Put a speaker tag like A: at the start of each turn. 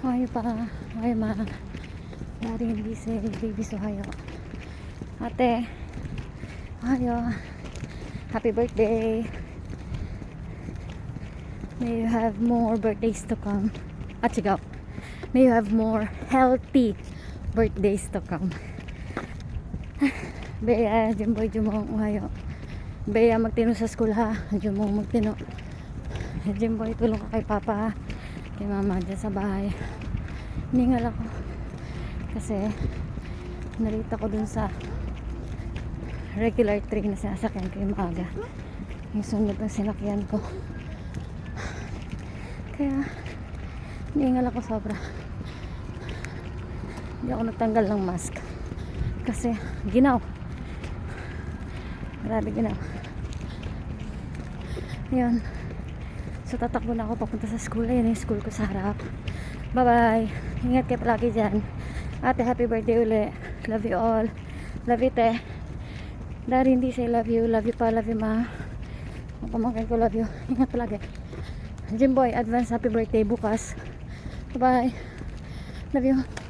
A: Ohayo pa. Ohayo ma. Daddy hindi say babies ohayo. Ate. Ohayo. Happy birthday. May you have more birthdays to come. Sigaw. May you have more healthy birthdays to come. Beya, Jimboy, Jumong, ohayo. Beya, magtino sa school ha. Jumong, magtino. Jimboy, tulong ka kay Papa, kay Mama dyan sa bahay. Hiningal ako. Kasi, narita ko dun sa regular train na sinasakyan ko yung maaga. Yung sunod ng sinakyan ko. Kaya, hiningal ako sobra. Hindi ako nagtanggal ng mask. Kasi, ginaw. Grabe ginaw. Ayun. So, tatakbo na ako papunta sa school. Ayun yung school ko sa harap. Bye-bye. Ingat kayo palagi dyan. Ate, happy birthday uli. Love you all. Love you, te. Dari, hindi say love you. Love you pa. Love you, ma. Ang pamangkin ko, love you. Ingat palagi. Jimboy, advance happy birthday bukas. Bye-bye. Love you.